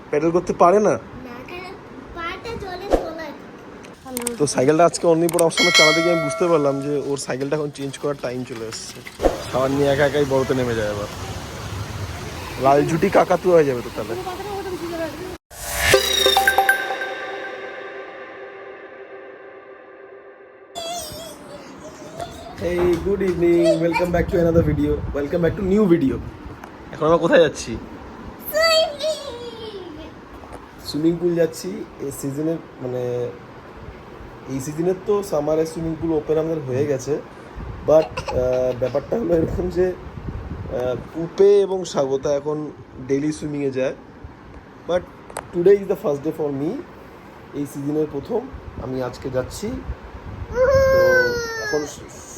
Pedal করতে পারে না। তো সাইকেলটা আজকে অনেকদিন পর আমার সামনে চালাতে গিয়ে আমি বুঝতে পারলাম যে ওর সাইকেলটা এখন চেঞ্জ করার টাইম চলে এসছে। সাবান নিয়ে একা একাই বড়তে নেমে যায় আবার। লাল জুটি কাকাতুয়া হয়ে যাবে তো তাহলে। Hey, good evening. Welcome back to another video. Welcome back to new video. এখন আমরা কোথায় যাচ্ছি? সুইমিং পুল যাচ্ছি। এই সিজনের এই সিজনের তো সামারে সুইমিং পুল ওপেন আমাদের হয়ে গেছে, বাট ব্যাপারটা হলো এরকম যে পুপে এবং স্বাগতা এখন ডেইলি সুইমিংয়ে যায়, but today is the first day for me. এই সিজনের প্রথম আমি আজকে যাচ্ছি। তো এখন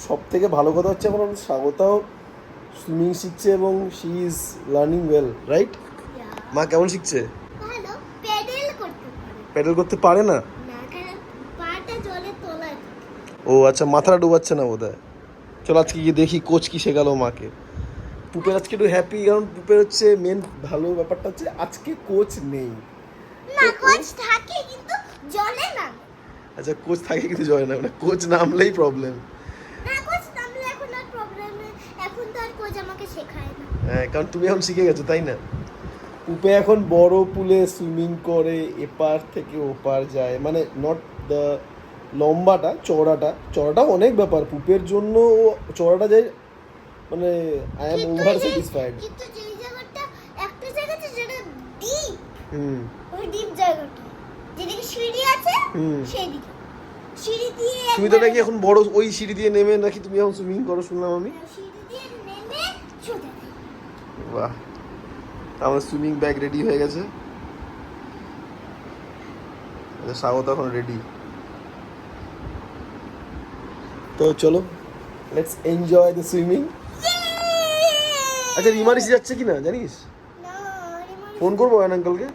সব থেকে ভালো কথা হচ্ছে এখন স্বাগতাও সুইমিং শিখছে এবং she is learning well, right? মা কেমন শিখছে? প্যাডেল করতে পারে না। ও আচ্ছা, মাথাটা ডুবাচ্ছে না বোধহয়। চলো আজকে গিয়ে দেখি কোচ কি শেখালো মাকে। পুপের আজকে একটু হ্যাপি, কারণ পুপের হচ্ছে মেন ভালো ব্যাপারটা হচ্ছে আজকে কোচ নেই। আচ্ছা, কোচ থাকে কিন্তু জয় না, মানে কোচ নামলেই প্রবলেম। হ্যাঁ, কারণ তুমি এখন শিখে গেছো, তাই না? পুপে এখন বড় পুলে সুইমিং করে, এপার থেকে ওপার যায়, মানে নট দ্য লম্বাটা, চড়াটা অনেক ব্যাপার পুপের জন্য। চড়াটা যায়, মানে আই এম ওভার স্যাটিসফাইড। তুমি তো নাকি এখন বড় ওই সিঁড়ি দিয়ে নেমে নাকি তুমি এখন সুইমিং করো শুনলাম আমি। বাহ, আমার সুইমিং ব্যাগ রেডি হয়ে গেছে। স্বাগত এখন রেডি। তো চলো, লেটস এনজয় দ্য সুইমিং। আচ্ছা, রিমারিস যাচ্ছে কিনা জানিস? ফোন করবো আয়ন আঙ্কেলকে।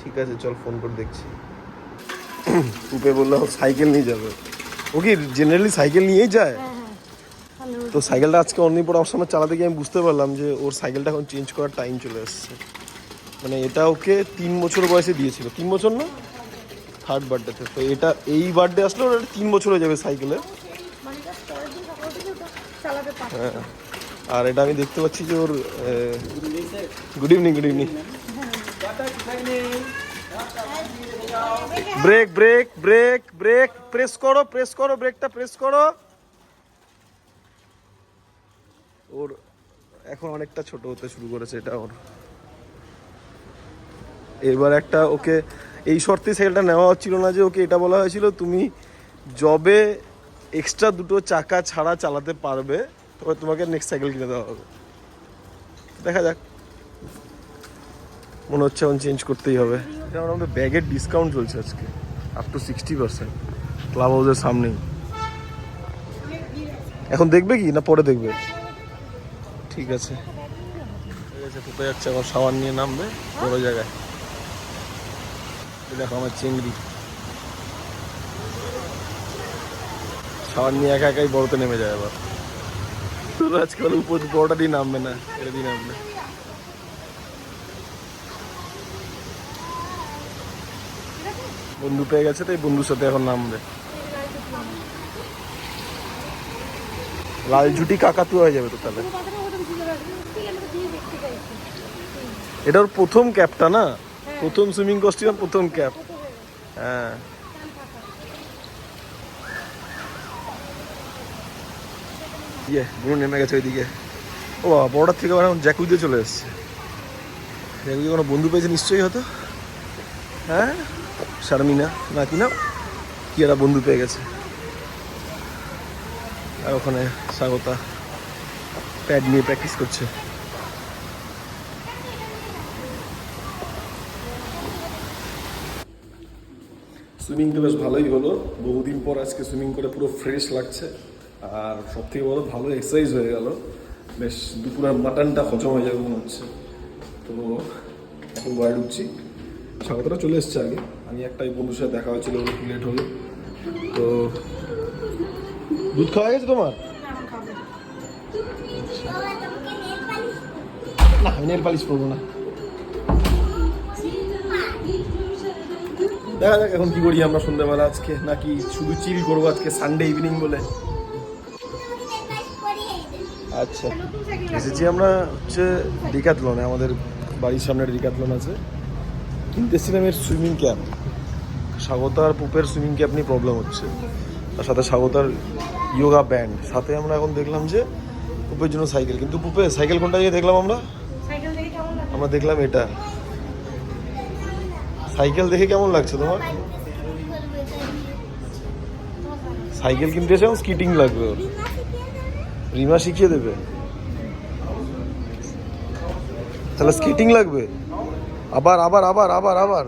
ঠিক আছে, চল ফোন করে দেখছি। পুপে বললো সাইকেল নিয়ে যাবে। ও কি জেনারেলি সাইকেল নিয়েই যায়? তো সাইকেলটা আজকে অনেকদিন পর আমার সামনে চালাতে গিয়ে আমি বুঝতে পারলাম যে ওর সাইকেলটা এখন চেঞ্জ করার টাইম চলে এসছে। মানে এটা ওকে 3 বছর বয়সে দিয়েছিল। 3 বছর না, থার্ড বার্থডেতে। তো এটা এই বার্থডে আসলে ওর 3 বছর হয়ে যাবে সাইকেলে। হ্যাঁ, আর এটা আমি দেখতে পাচ্ছি যে ওর good evening. Brake brake brake brake press করো ব্রেকটা প্রেস করো। ওর এখন অনেকটা ছোট হতে শুরু করেছে এটা ওর। এবার একটা ওকে এই শর্তে সাইকেলটা নেওয়া হচ্ছিল না, যে ওকে এটা বলা হয়েছিল তুমি জবে এক্সট্রা 2টো চাকা ছাড়া চালাতে পারবে তবে তোমাকে নেক্সট সাইকেল কিনে দেওয়া হবে। দেখা যাক, মনে হচ্ছে এখন চেঞ্জ করতেই হবে। কারণ আমাদের ব্যাগের ডিসকাউন্ট চলছে আজকে আপ টু 60% ক্লাব হাউসের সামনেই। এখন দেখবে কি না পরে দেখবে? ঠিক আছে, কোথায় যাচ্ছে আবার? সাবান নিয়ে নামবে বড় জায়গায়। দেখো আমার চিংড়ি সাবান নিয়ে একা একাই বড়তে নেমে যায় আবার। আজকে উপর বড়টা দিয়ে নামবে না, এটা দিয়ে নামবে। বন্ধু পেয়ে গেছে, তাই বন্ধুর সাথে এখন নামবে। লাল জুটি কাকাতুয়া হয়ে যাবে তো তাহলে। এটা ওর প্রথম ক্যাপটা না, প্রথম সুইমিং কস্টিউম, প্রথম ক্যাপ। হ্যাঁ, পুরো নেমে গেছে ওইদিকে। ও বাবা, বড়টার থেকে এখন জ্যাকুইতে চলে এসছে। জ্যাকুইতে কোনো বন্ধু পেয়েছে নিশ্চয়ই হয়তো। হ্যাঁ, শারমিনা না কি না, কি একটা বন্ধু পেয়ে গেছে। আর ওখানে স্বাগতা প্যাড নিয়ে প্র্যাকটিস করছে। সুইমিংটা বেশ ভালোই হলো, বহুদিন পর আজকে সুইমিং করে পুরো ফ্রেশ লাগছে। আর সব থেকে বড় ভালো এক্সারসাইজ হয়ে গেল, বেশ দুপুরের মাটনটা হজম হয়ে যাবে মনে হচ্ছে। তো এখন বাড়ি ঢুকছি। স্বাগতটা চলে এসছে আগে, আমি একটাই বন্ধুর সাথে দেখা হয়েছিল, একটু লেট হলো। তো দুধ খাওয়া গেছে তোমার? না, আমি নেল পালিশ করবো না। দেখা যাক এখন কি করি আমরা সন্ধ্যাবেলা আজকে, নাকি শুধু চিল করবো আজকে সানডে ইভিনিং বলে। আচ্ছা, এসেছি আমরা হচ্ছে ডিক্যাথলনে, আমাদের বাড়ির সামনে ডিক্যাথলন আছে, কিনতে এসেছিলাম এর সুইমিং ক্যাপ। স্বাগতার পুপের সুইমিং ক্যাপ নিয়ে প্রবলেম হচ্ছে, তার সাথে স্বাগতার ইয়োগা ব্যান্ড, সাথে আমরা এখন দেখলাম যে পুপের জন্য সাইকেল। কিন্তু পুপে সাইকেল কোনটা গিয়ে দেখলাম আমরা দেখলাম এটা। সাইকেল দেখে কেমন লাগছে তোমার? সাইকেল কিনতে এসে স্কিটিং লাগবে ওর। রিমা শিখিয়ে দেবে, তাহলে স্কেটিং লাগবে আবার আবার আবার আবার আবার।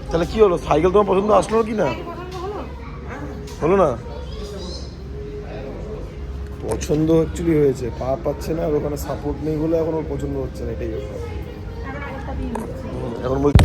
তাহলে কি হলো, সাইকেল তোমার পছন্দ আসলো কি না? হলো না, পছন্দ অ্যাকচুয়ালি হয়েছে, পা পাচ্ছে না আর ওখানে সাপোর্ট নেই বলে এখন ওর পছন্দ হচ্ছে না, এটাই ব্যাপার। এখন বলছি